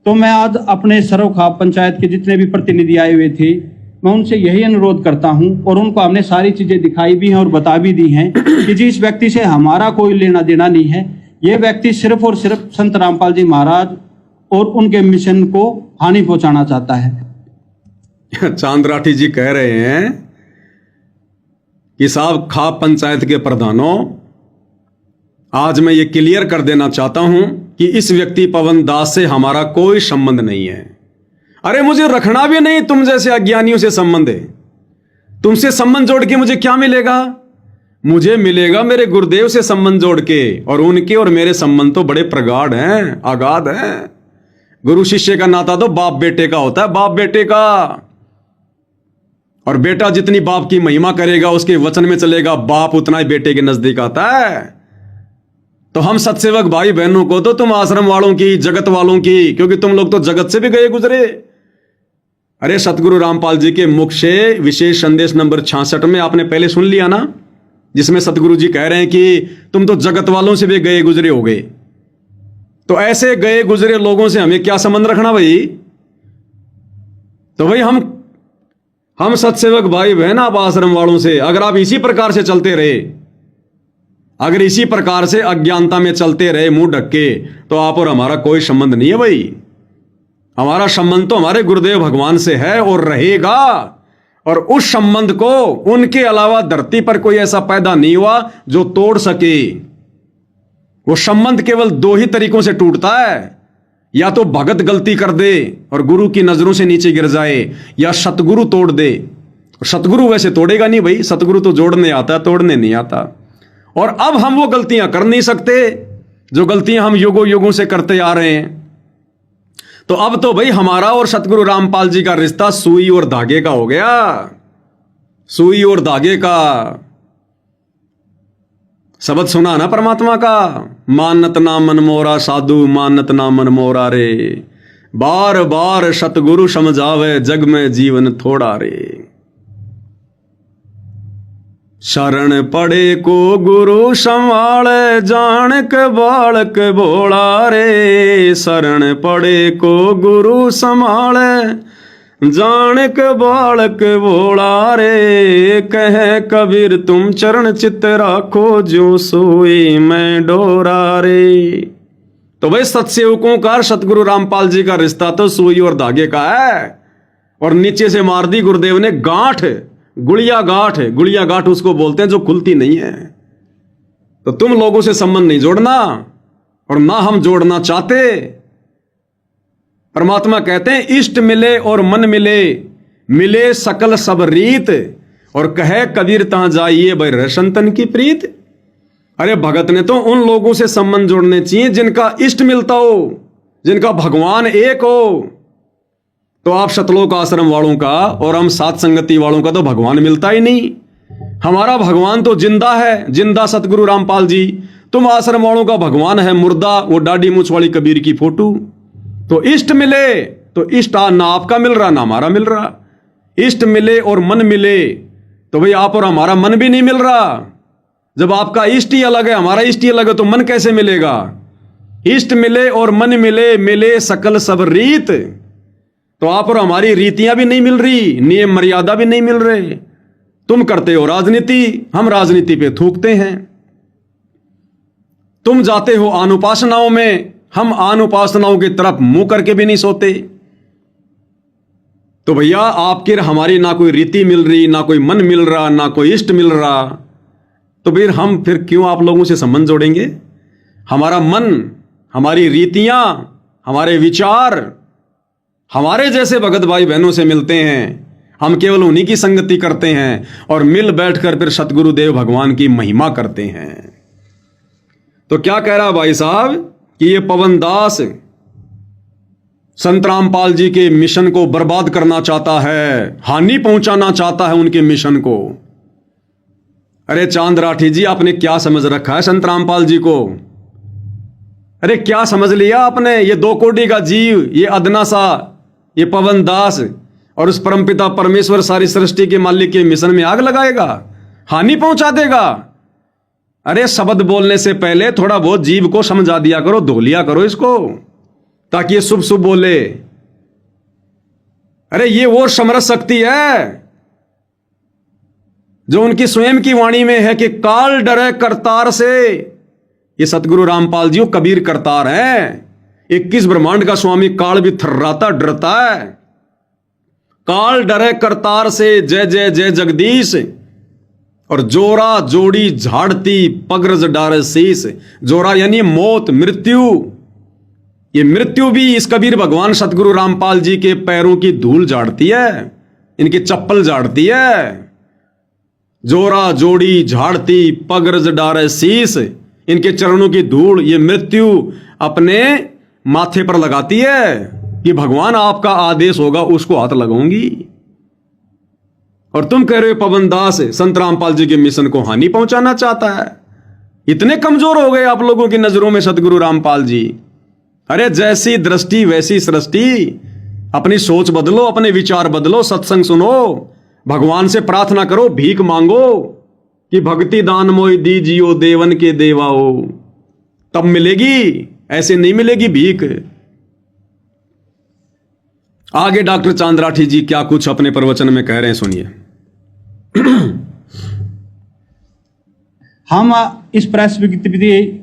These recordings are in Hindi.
तो मैं आज अपने सरवखा पंचायत के जितने भी प्रतिनिधि आए हुए थे, मैं उनसे यही अनुरोध करता हूं और उनको हमने सारी चीजें दिखाई भी हैं और बता भी दी हैं कि जिस व्यक्ति से हमारा कोई लेना देना नहीं है, ये व्यक्ति सिर्फ और सिर्फ संत रामपाल जी महाराज और उनके मिशन को हानि पहुंचाना चाहता है। चांद राठी जी कह रहे हैं कि साहब खा पंचायत के प्रधानों, आज मैं ये क्लियर कर देना चाहता हूं कि इस व्यक्ति पवन दास से हमारा कोई संबंध नहीं है। अरे मुझे रखना भी नहीं तुम जैसे अज्ञानियों से संबंध है। तुमसे संबंध जोड़ के मुझे क्या मिलेगा? मुझे मिलेगा मेरे गुरुदेव से संबंध जोड़ के, और उनके और मेरे संबंध तो बड़े प्रगाढ़ हैं, आगाध हैं। गुरु शिष्य का नाता तो बाप बेटे का होता है, बाप बेटे का। और बेटा जितनी बाप की महिमा करेगा, उसके वचन में चलेगा, बाप उतना ही बेटे के नजदीक आता है। तो हम सत्सेवक भाई बहनों को तो तुम आश्रम वालों की, जगत वालों की, क्योंकि तुम लोग तो जगत से भी गए गुजरे। अरे सतगुरु रामपाल जी के मुख से विशेष संदेश नंबर 66 में आपने पहले सुन लिया ना, जिसमें सतगुरु जी कह रहे हैं कि तुम तो जगत वालों से भी गए गुजरे हो गए। तो ऐसे गए गुजरे लोगों से हमें क्या संबंध रखना भाई? तो भाई हम सत्सेवक भाई बहन आप आश्रम वालों से, अगर आप इसी प्रकार से चलते रहे, अगर इसी प्रकार से अज्ञानता में चलते रहे मुंह ढक के, तो आप और हमारा कोई संबंध नहीं है भाई। हमारा संबंध तो हमारे गुरुदेव भगवान से है और रहेगा। और उस संबंध को उनके अलावा धरती पर कोई ऐसा पैदा नहीं हुआ जो तोड़ सके। वो संबंध केवल दो ही तरीकों से टूटता है, या तो भगत गलती कर दे और गुरु की नजरों से नीचे गिर जाए, या सतगुरु तोड़ दे। सतगुरु वैसे तोड़ेगा नहीं भाई, सतगुरु तो जोड़ने आता है, तोड़ने नहीं आता। और अब हम वो गलतियां कर नहीं सकते जो गलतियां हम युगों युगों से करते आ रहे हैं। तो अब तो भाई हमारा और सतगुरु रामपाल जी का रिश्ता सुई और धागे का हो गया, सुई और धागे का। शब्द सुना ना परमात्मा का, मानत ना मन मोरा साधु, मानत ना मन मोरा रे, बार बार सतगुरु समझावे, जग में जीवन थोड़ा रे। शरण पड़े को गुरु संभाले, जान के बालक भोला रे। शरण पड़े को गुरु संभाले, जान के बालक भोला रे। कहे कबीर तुम चरण चित्त राखो, जो सोई मैं डोरा रे। तो भाई सत्सेवकों का सतगुरु रामपाल जी का रिश्ता तो सुई और धागे का है। और नीचे से मार दी गुरुदेव ने गांठ, गुड़िया गांठ। गुड़िया गांठ उसको बोलते हैं जो खुलती नहीं है। तो तुम लोगों से संबंध नहीं जोड़ना, और ना हम जोड़ना चाहते। परमात्मा कहते हैं इष्ट मिले और मन मिले, मिले सकल सब रीत। और कहे कबीर तहां जाइए भाई रसन तन की प्रीत। अरे भगत ने तो उन लोगों से संबंध जोड़ने चाहिए जिनका इष्ट मिलता हो, जिनका भगवान एक हो। तो आप सतलोक आश्रम वालों का और हम सात संगति वालों का तो भगवान मिलता ही नहीं। हमारा भगवान तो जिंदा है, जिंदा सतगुरु रामपाल जी। तुम आश्रम वालों का भगवान है मुर्दा, वो दाढ़ी मूछ वाली कबीर की फोटो। तो इष्ट मिले तो इष्ट ना आपका मिल रहा ना हमारा मिल रहा। इष्ट मिले और मन मिले तो भाई आप और हमारा मन भी नहीं मिल रहा। जब आपका इष्ट ही अलग है, हमारा इष्ट ही अलग है, तो मन कैसे मिलेगा? इष्ट मिले और मन मिले, मिले सकल सब रीत। तो आप और हमारी रीतियां भी नहीं मिल रही, नियम मर्यादा भी नहीं मिल रहे। तुम करते हो राजनीति, हम राजनीति पे थूकते हैं। तुम जाते हो अनुपासनाओं में, हम अनुपासनाओं की तरफ मुंह करके भी नहीं सोते। तो भैया आपके हमारी ना कोई रीति मिल रही, ना कोई मन मिल रहा, ना कोई इष्ट मिल रहा। तो फिर क्यों आप लोगों से संबंध जोड़ेंगे? हमारा मन, हमारी रीतियां, हमारे विचार हमारे जैसे भगत भाई बहनों से मिलते हैं। हम केवल उन्हीं की संगति करते हैं और मिल बैठकर फिर सतगुरु देव भगवान की महिमा करते हैं। तो क्या कह रहा भाई साहब कि ये पवन दास संत रामपाल जी के मिशन को बर्बाद करना चाहता है, हानि पहुंचाना चाहता है उनके मिशन को। अरे चांद राठी जी, आपने क्या समझ रखा है संत रामपाल जी को? अरे क्या समझ लिया आपने? ये दो कोटि का जीव, ये अदना सा, ये पवन दास और उस परमपिता परमेश्वर सारी सृष्टि के मालिक के मिशन में आग लगाएगा, हानि पहुंचा देगा। अरे शब्द बोलने से पहले थोड़ा बहुत जीव को समझा दिया करो, धो लिया करो इसको। ताकि ये शुभ शुभ बोले। अरे ये वो समरस शक्ति है जो उनकी स्वयं की वाणी में है कि काल डरे करतार से। ये सतगुरु रामपाल जी वो कबीर करतार हैं। 21 ब्रह्मांड का स्वामी काल भी थर्राता डरता है। काल डरे करतार से, जय जय जय जगदीश। और जोरा जोड़ी झाड़ती पगरज डारे शीस। जोरा यानी मौत, मृत्यु। ये मृत्यु भी इस कबीर भगवान सतगुरु रामपाल जी के पैरों की धूल झाड़ती है, इनकी चप्पल झाड़ती है। जोरा जोड़ी झाड़ती पगरज डारे शीस, इनके चरणों की धूल ये मृत्यु अपने माथे पर लगाती है कि भगवान आपका आदेश होगा उसको हाथ लगाऊंगी। और तुम कह रहे हो पवन दास संत रामपाल जी के मिशन को हानि पहुंचाना चाहता है। इतने कमजोर हो गए आप लोगों की नजरों में सतगुरु रामपाल जी। अरे जैसी दृष्टि वैसी सृष्टि। अपनी सोच बदलो, अपने विचार बदलो, सत्संग सुनो, भगवान से प्रार्थना करो, भीख मांगो कि भक्ति दान मोहि दीजियो देवन के देवाओ, तब मिलेगी, ऐसे नहीं मिलेगी भीख। आगे डॉक्टर चांद राठी जी क्या कुछ अपने प्रवचन में कह रहे हैं, सुनिए। हम इस प्रेस विज्ञप्ति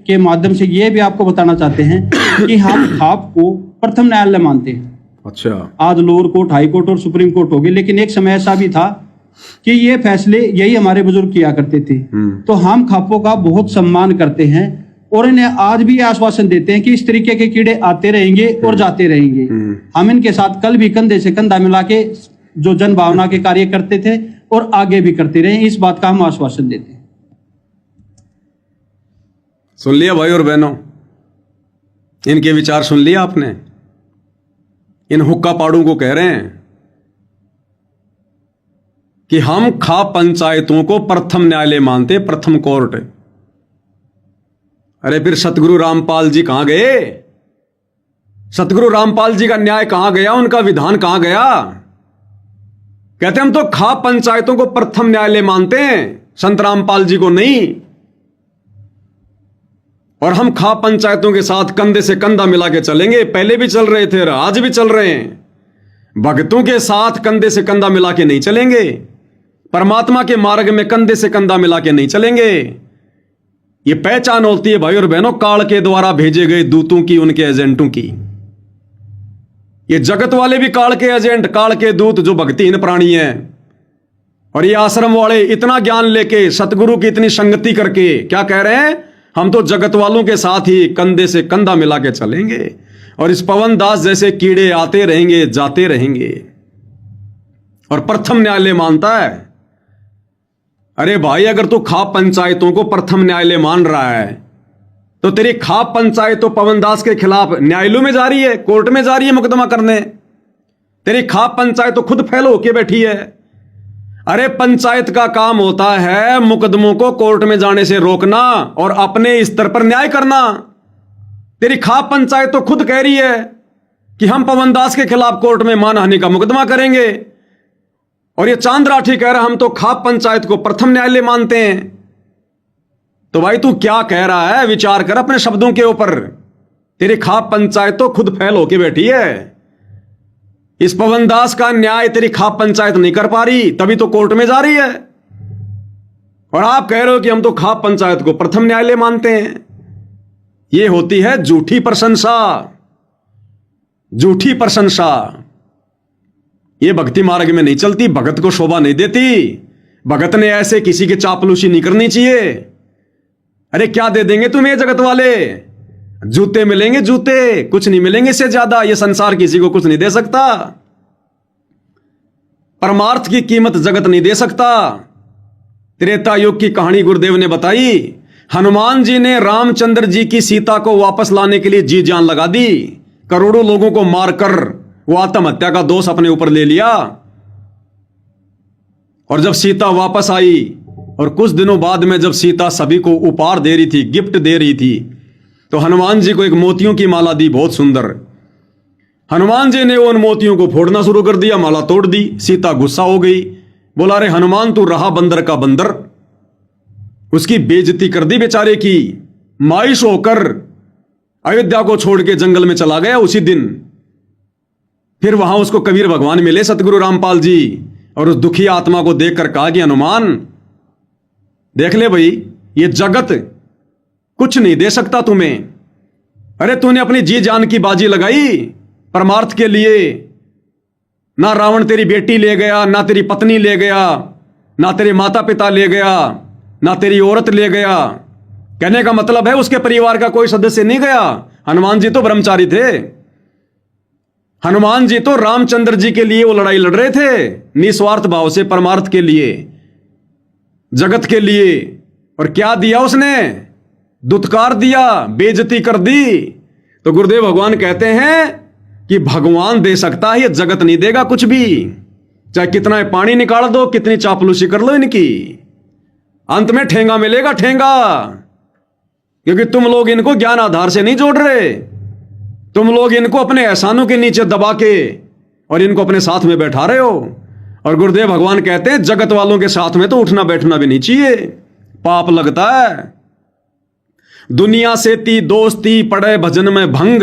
के माध्यम से ये भी आपको बताना चाहते हैं कि हम खाप को प्रथम न्यायालय मानते हैं। अच्छा, आज लोअर कोर्ट, हाई कोर्ट और सुप्रीम कोर्ट हो गए, लेकिन एक समय ऐसा भी था कि ये फैसले यही हमारे बुजुर्ग किया करते थे। तो हम खापों का बहुत सम्मान करते हैं और इन्हें आज भी आश्वासन देते हैं कि इस तरीके के कीड़े आते रहेंगे और जाते रहेंगे। हम इनके साथ कल भी कंधे से कंधा मिला के जो जन भावना के कार्य करते थे और आगे भी करते रहे, इस बात का हम आश्वासन देते हैं। सुन लिया भाई और बहनों, इनके विचार सुन लिया आपने। इन हुक्का पाड़ू को कह रहे हैं कि हम खाप पंचायतों को प्रथम न्यायालय मानते, प्रथम कोर्ट। अरे फिर सतगुरु रामपाल जी कहां गए? सतगुरु रामपाल जी का न्याय कहां गया? उनका विधान कहां गया? कहते हम तो खाप पंचायतों को प्रथम न्यायालय मानते हैं, संत रामपाल जी को नहीं। और हम खाप पंचायतों के साथ कंधे से कंधा मिला के चलेंगे। पहले भी चल रहे थे, आज भी चल रहे हैं। भक्तों के साथ कंधे से कंधा मिला के नहीं चलेंगे। परमात्मा के मार्ग में कंधे से कंधा मिला के नहीं चलेंगे। ये पहचान होती है भाई और बहनों काल के द्वारा भेजे गए दूतों की, उनके एजेंटों की। ये जगत वाले भी काल के एजेंट, काल के दूत जो भक्तिहीन प्राणी हैं। और ये आश्रम वाले इतना ज्ञान लेके, सतगुरु की इतनी संगति करके क्या कह रहे हैं? हम तो जगत वालों के साथ ही कंधे से कंधा मिला के चलेंगे और इस पवन दास जैसे कीड़े आते रहेंगे, जाते रहेंगे। और प्रथम न्यायालय मानता है। अरे भाई, अगर तू खाप पंचायतों को प्रथम न्यायालय मान रहा है तो तेरी खाप पंचायत तो पवन दास के खिलाफ न्यायालयों में जा रही है, कोर्ट में जा रही है मुकदमा करने। तेरी खाप पंचायत तो खुद फैल होके बैठी है। अरे पंचायत का काम होता है मुकदमों को कोर्ट में जाने से रोकना और अपने स्तर पर न्याय करना। तेरी खाप पंचायत तो खुद कह रही है कि हम पवन दास के खिलाफ कोर्ट में मानहानि का मुकदमा करेंगे। और ये चांद राठी कह रहा हम तो खाप पंचायत को प्रथम न्यायालय मानते हैं। तो भाई तू क्या कह रहा है? विचार कर अपने शब्दों के ऊपर। तेरी खाप पंचायत तो खुद फैल होके बैठी है। इस पवन दास का न्याय तेरी खाप पंचायत नहीं कर पा रही, तभी तो कोर्ट में जा रही है। और आप कह रहे हो कि हम तो खाप पंचायत को प्रथम न्यायालय मानते हैं। यह होती है झूठी प्रशंसा, झूठी प्रशंसा। यह भक्ति मार्ग में नहीं चलती, भगत को शोभा नहीं देती। भगत ने ऐसे किसी की चापलूसी नहीं करनी चाहिए। अरे क्या दे देंगे तुम्हें जगत वाले? जूते मिलेंगे, जूते, कुछ नहीं मिलेंगे इससे ज्यादा। यह संसार किसी को कुछ नहीं दे सकता। परमार्थ की कीमत जगत नहीं दे सकता। त्रेता युग की कहानी गुरुदेव ने बताई। हनुमान जी ने रामचंद्र जी की सीता को वापस लाने के लिए जी जान लगा दी। करोड़ों लोगों को मारकर वो आत्महत्या का दोष अपने ऊपर ले लिया। और जब सीता वापस आई और कुछ दिनों बाद में जब सीता सभी को उपहार दे रही थी, गिफ्ट दे रही थी, तो हनुमान जी को एक मोतियों की माला दी, बहुत सुंदर। हनुमान जी ने उन मोतियों को फोड़ना शुरू कर दिया, माला तोड़ दी। सीता गुस्सा हो गई, बोला अरे हनुमान तू रहा बंदर का बंदर। उसकी बेइज्जती कर दी बेचारे की। मायूस होकर अयोध्या को छोड़ के जंगल में चला गया उसी दिन। फिर वहां उसको कबीर भगवान मिले, सतगुरु रामपाल जी, और उस दुखी आत्मा को देखकर कहा कि हनुमान देख ले भाई, ये जगत कुछ नहीं दे सकता तुम्हें। अरे तूने अपनी जी जान की बाजी लगाई परमार्थ के लिए, ना रावण तेरी बेटी ले गया, ना तेरी पत्नी ले गया, ना तेरे माता पिता ले गया, ना तेरी औरत ले गया। कहने का मतलब है उसके परिवार का कोई सदस्य नहीं गया। हनुमान जी तो ब्रह्मचारी थे। हनुमान जी तो रामचंद्र जी के लिए वो लड़ाई लड़ रहे थे, निस्वार्थ भाव से, परमार्थ के लिए, जगत के लिए। और क्या दिया उसने? दुत्कार दिया, बेइज्जती कर दी। तो गुरुदेव भगवान कहते हैं कि भगवान दे सकता है, ये जगत नहीं देगा कुछ भी। चाहे कितना पानी निकाल दो, कितनी चापलूसी कर लो इनकी, अंत में ठेंगा मिलेगा, ठेंगा। क्योंकि तुम लोग इनको ज्ञान आधार से नहीं जोड़ रहे, तुम लोग इनको अपने एहसानों के नीचे दबा के और इनको अपने साथ में बैठा रहे हो। और गुरुदेव भगवान कहते हैं जगत वालों के साथ में तो उठना बैठना भी नहीं चाहिए, पाप लगता है। दुनिया से ती दोस्ती, पड़े भजन में भंग,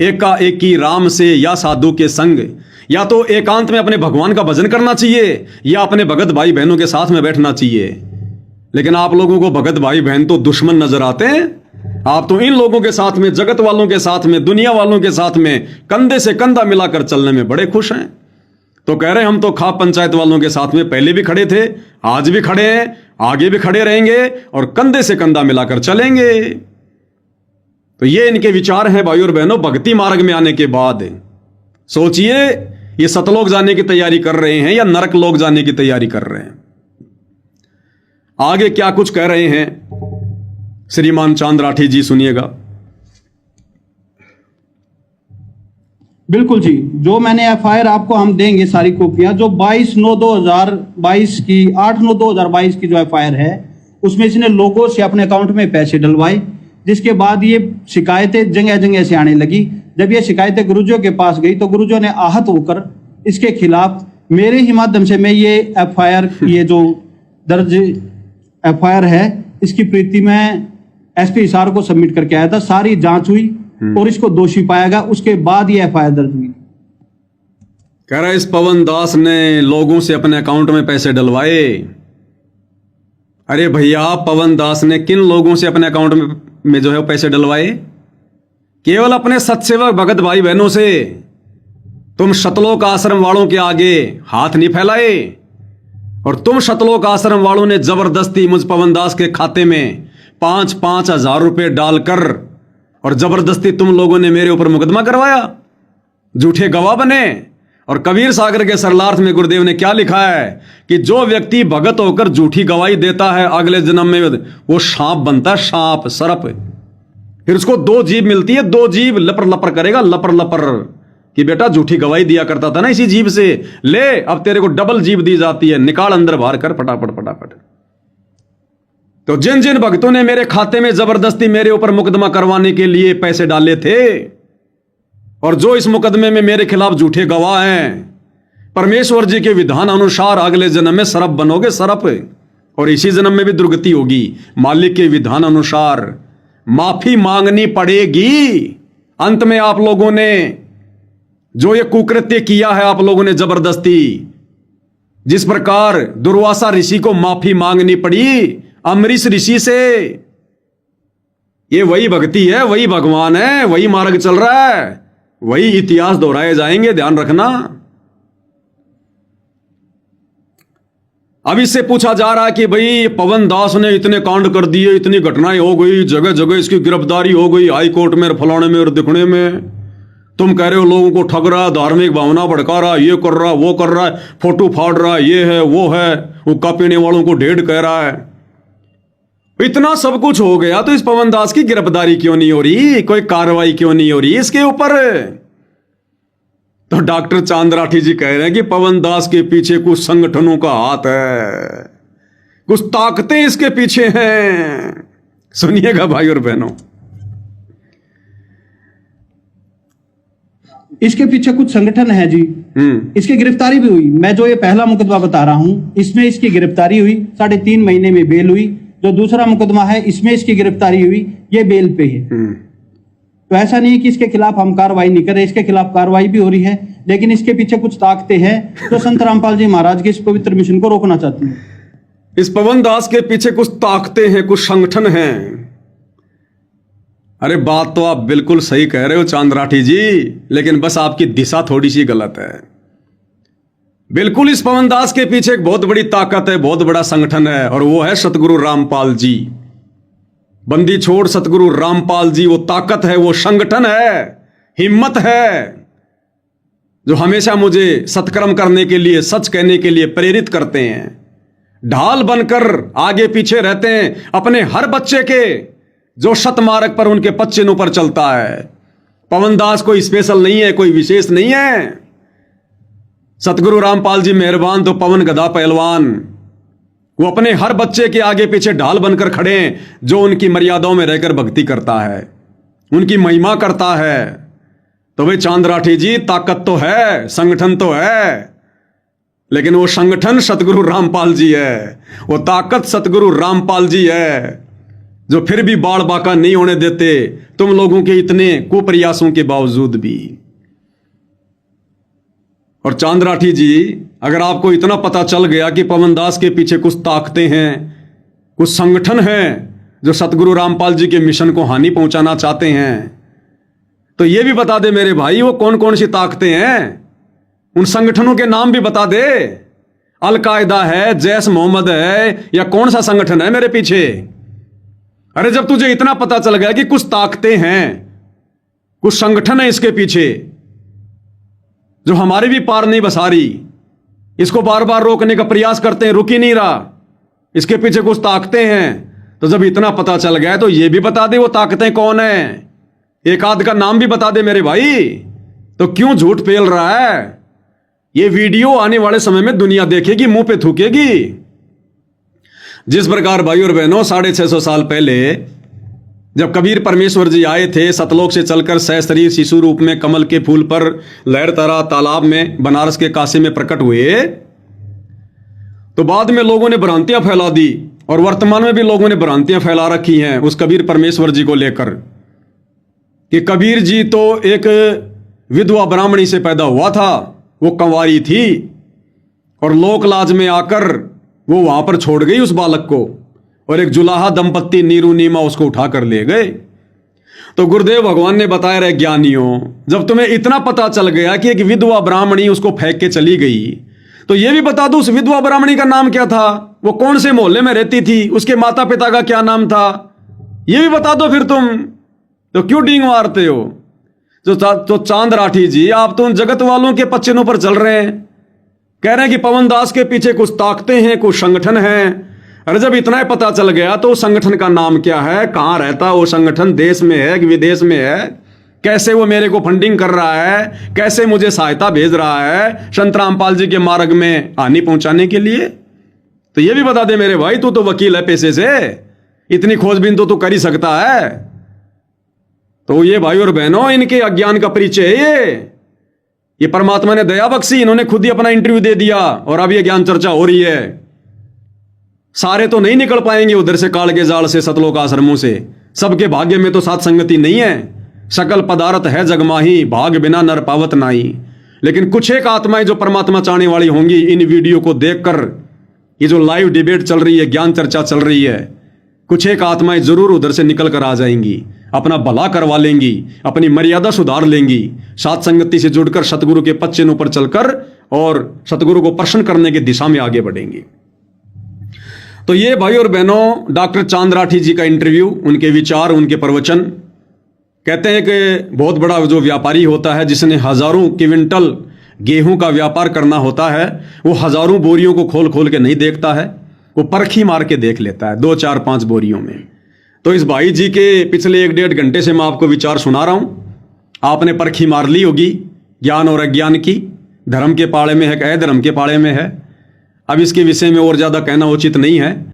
एका एकी राम से या साधु के संग। या तो एकांत में अपने भगवान का भजन करना चाहिए, या अपने भगत भाई बहनों के साथ में बैठना चाहिए। लेकिन आप लोगों को भगत भाई बहन तो दुश्मन नजर आते हैं। आप तो इन लोगों के साथ में, जगत वालों के साथ में, दुनिया वालों के साथ में कंधे से कंधा मिलाकर चलने में बड़े खुश हैं। तो कह रहे हैं हम तो खाप पंचायत वालों के साथ में पहले भी खड़े थे, आज भी खड़े हैं, आगे भी खड़े रहेंगे और कंधे से कंधा मिलाकर चलेंगे। तो ये इनके विचार हैं भाई और बहनों। भक्ति मार्ग में आने के बाद सोचिए, ये सतलोक जाने की तैयारी कर रहे हैं या नरक लोक जाने की तैयारी कर रहे हैं। आगे क्या कुछ कह रहे हैं श्रीमान चांद राठी जी, सुनिएगा। बिल्कुल जी, जो मैंने एफआईआर आपको हम देंगे सारी कॉपियां, जो 22/9/2022 की 8/9/2022 की जो एफआईआर है, उसमें इसने लोगों से अपने अकाउंट में पैसे डलवाए, जिसके बाद ये शिकायतें जगह जगह से आने लगी। जब ये शिकायतें गुरुजों के पास गई तो गुरुजों ने आहत होकर इसके खिलाफ मेरे ही माध्यम से मैं ये एफआईआर, ये जो दर्ज एफआईआर है, इसकी प्रीति में एसपी हिसार को सबमिट करके आया था। सारी जांच हुई और इसको दोषी पाया गया, उसके बाद ये एफआईआर दर्ज हुई। कह रहा है इस पवन दास ने लोगों से अपने अकाउंट में पैसे डलवाए। अरे भैया, पवन दास ने किन लोगों से अपने अकाउंट में जो है पैसे डलवाए? केवल अपने सत्सेवक भगत भाई बहनों से। तुम शतलोक आश्रम वालों के आगे हाथ नहीं फैलाए, और तुम शतलोक आश्रम वालों ने जबरदस्ती मुझ पवन दास के खाते में 5-5 हजार रुपए डालकर और जबरदस्ती तुम लोगों ने मेरे ऊपर मुकदमा करवाया, झूठे गवाह बने। और कबीर सागर के सरलार्थ में गुरुदेव ने क्या लिखा है कि जो व्यक्ति भगत होकर झूठी गवाही देता है, अगले जन्म में वो सांप बनता है, सांप, सर्प। फिर उसको 2 जीभ मिलती है, 2 जीभ लपर लपर करेगा, लपर लपर, कि बेटा झूठी गवाही दिया करता था ना इसी जीभ से, ले अब तेरे को डबल जीभ दी जाती है, निकाल अंदर बाहर कर फटाफट फटाफट। तो जिन जिन भक्तों ने मेरे खाते में जबरदस्ती मेरे ऊपर मुकदमा करवाने के लिए पैसे डाले थे, और जो इस मुकदमे में मेरे खिलाफ झूठे गवाह हैं, परमेश्वर जी के विधान अनुसार अगले जन्म में सरप बनोगे, सरप, और इसी जन्म में भी दुर्गति होगी। मालिक के विधान अनुसार माफी मांगनी पड़ेगी। अंत में आप लोगों ने जो ये कुकृत्य किया है, आप लोगों ने जबरदस्ती, जिस प्रकार दुर्वासा ऋषि को माफी मांगनी पड़ी अम्बरीश ऋषि से, ये वही भक्ति है, वही भगवान है, वही मार्ग चल रहा है, वही इतिहास दोहराए जाएंगे, ध्यान रखना। अब इससे पूछा जा रहा है कि भाई पवन दास ने इतने कांड कर दिए, इतनी घटनाएं हो गई, जगह जगह इसकी गिरफ्तारी हो गई, हाई कोर्ट में, फलाने में और दिखने में। तुम कह रहे हो लोगों को ठग रहा, धार्मिक भावना भड़का रहा, ये कर रहा, वो कर रहा है, फोटो फाड़ रहा है, ये है वो है, हुक्का पीने वालों को ढेड़ कह रहा है। इतना सब कुछ हो गया तो इस पवन दास की गिरफ्तारी क्यों नहीं हो रही, कोई कार्रवाई क्यों नहीं हो रही इसके ऊपर? तो डॉक्टर चांद राठी जी कह रहे हैं कि पवन दास के पीछे कुछ संगठनों का हाथ है, कुछ ताकतें इसके पीछे हैं। सुनिएगा भाई और बहनों, इसके पीछे कुछ संगठन है जी। इसकी गिरफ्तारी भी हुई। मैं जो ये पहला मुकदमा बता रहा हूं, इसमें इसकी गिरफ्तारी हुई, 3.5 महीने में बेल हुई। जो दूसरा मुकदमा है, इसमें इसकी गिरफ्तारी हुई, ये बेल पे है। तो ऐसा नहीं है कि इसके खिलाफ हम कार्रवाई नहीं कर रहे, इसके खिलाफ कार्रवाई भी हो रही है, लेकिन इसके पीछे कुछ ताकतें हैं जो संत रामपाल जी महाराज के इस पवित्र मिशन को रोकना चाहती हैं। इस पवन दास के पीछे कुछ ताकतें हैं, कुछ संगठन हैं। अरे बात तो आप बिल्कुल सही कह रहे हो चांद राठी जी, लेकिन बस आपकी दिशा थोड़ी सी गलत है। बिल्कुल इस पवन दास के पीछे एक बहुत बड़ी ताकत है, बहुत बड़ा संगठन है, और वो है सतगुरु रामपाल जी। बंदी छोड़ सतगुरु रामपाल जी वो ताकत है, वो संगठन है, हिम्मत है, जो हमेशा मुझे सत्कर्म करने के लिए, सच कहने के लिए प्रेरित करते हैं। ढाल बनकर आगे पीछे रहते हैं अपने हर बच्चे के, जो सतमार्ग पर उनके पच्चिनों पर चलता है। पवन दास कोई स्पेशल नहीं है, कोई विशेष नहीं है। सतगुरु रामपाल जी मेहरबान तो पवन गदा पहलवान, वो अपने हर बच्चे के आगे पीछे ढाल बनकर खड़े हैं, जो उनकी मर्यादाओं में रहकर भक्ति करता है, उनकी महिमा करता है। तो भाई चांद राठी जी, ताकत तो है, संगठन तो है, लेकिन वो संगठन सतगुरु रामपाल जी है, वो ताकत सतगुरु रामपाल जी है, जो फिर भी बाड़ बाका नहीं होने देते तुम लोगों के इतने कुप्रयासों के बावजूद भी। और चांद राठी जी, अगर आपको इतना पता चल गया कि पवन दास के पीछे कुछ ताकतें हैं, कुछ संगठन हैं जो सतगुरु रामपाल जी के मिशन को हानि पहुंचाना चाहते हैं, तो ये भी बता दे मेरे भाई, वो कौन कौन सी ताकतें हैं। उन संगठनों के नाम भी बता दे। अल-कायदा है, जैश मोहम्मद है, या कौन सा संगठन है मेरे पीछे। अरे जब तुझे इतना पता चल गया कि कुछ ताकतें हैं, कुछ संगठन है इसके पीछे, जो हमारी भी पार नहीं बसा रही, इसको बार बार रोकने का प्रयास करते हैं, रुक ही नहीं रहा, इसके पीछे कुछ ताकतें हैं, तो जब इतना पता चल गया तो ये भी बता दे वो ताकतें कौन है। एक आध का नाम भी बता दे मेरे भाई। तो क्यों झूठ पेल रहा है। ये वीडियो आने वाले समय में दुनिया देखेगी, मुंह पे थूकेगी। जिस प्रकार भाई और बहनों 650 साल पहले जब कबीर परमेश्वर जी आए थे, सतलोक से चलकर सहशरीर शिशु रूप में कमल के फूल पर लहरतरा तालाब में बनारस के काशी में प्रकट हुए, तो बाद में लोगों ने भ्रांतियां फैला दी, और वर्तमान में भी लोगों ने भ्रांतियां फैला रखी हैं उस कबीर परमेश्वर जी को लेकर, कि कबीर जी तो एक विधवा ब्राह्मणी से पैदा हुआ था, वो कंवारी थी, और लोक लाज में आकर वो वहां पर छोड़ गई उस बालक को, और एक जुलाहा दंपत्ति नीरू नीमा उसको उठाकर ले गए। तो गुरुदेव भगवान ने बताया, रहे ज्ञानियों, जब तुम्हें इतना पता चल गया कि एक विधवा ब्राह्मणी उसको फेंक के चली गई, तो ये भी बता दो उस विधवा ब्राह्मणी का नाम क्या था, वो कौन से मोहल्ले में रहती थी, उसके माता पिता का क्या नाम था, ये भी बता दो। फिर तुम तो क्यों डींग मारते हो। तो चांद राठी जी, आप तो उन जगत वालों के पच्चिनों पर चल रहे हैं, कह रहे हैं कि पवन दास के पीछे कुछ ताकतें हैं, कुछ संगठन हैं। अरे जब इतना ही पता चल गया तो उस संगठन का नाम क्या है, कहां रहता है वो संगठन, देश में है कि विदेश में है, कैसे वो मेरे को फंडिंग कर रहा है, कैसे मुझे सहायता भेज रहा है संत रामपाल जी के मार्ग में हानि पहुंचाने के लिए, तो ये भी बता दे मेरे भाई। तू तो वकील है पेशे से, इतनी खोजबीन तो तू कर ही सकता है। तो ये भाई और बहनों, इनके अज्ञान का परिचय है ये परमात्मा ने दया बख्शी, इन्होंने खुद ही अपना इंटरव्यू दे दिया और अब ये ज्ञान चर्चा हो रही है। सारे तो नहीं निकल पाएंगे उधर से काल के जाल से, सतलोक आश्रमों से, सबके भाग्य में तो साथ संगति नहीं है। सकल पदार्थ है जगमाही, भाग बिना नर पावत नाही। लेकिन कुछ एक आत्माएं जो परमात्मा चाहने वाली होंगी, इन वीडियो को देखकर, ये जो लाइव डिबेट चल रही है, ज्ञान चर्चा चल रही है, कुछ एक आत्माएं जरूर उधर से निकल कर आ जाएंगी, अपना भला करवा लेंगी, अपनी मर्यादा सुधार लेंगी, सात संगति से जुड़कर सतगुरु के पद चिन्हों पर चलकर और सतगुरु को प्रसन्न करने की दिशा में आगे बढ़ेंगी। तो ये भाई और बहनों, डॉक्टर चांद राठी जी का इंटरव्यू, उनके विचार, उनके प्रवचन। कहते हैं कि बहुत बड़ा जो व्यापारी होता है, जिसने हजारों क्विंटल गेहूं का व्यापार करना होता है, वो हजारों बोरियों को खोल खोल के नहीं देखता है, वो परखी मार के देख लेता है 2, 4, 5 बोरियों में। तो इस भाई जी के पिछले 1-1.5 घंटे से मैं आपको विचार सुना रहा हूं। आपने परखी मार ली होगी ज्ञान और अज्ञान की, धर्म के पाड़े में है कि अधर्म के पाड़े में है। अब इसके विषय में और ज्यादा कहना उचित नहीं है।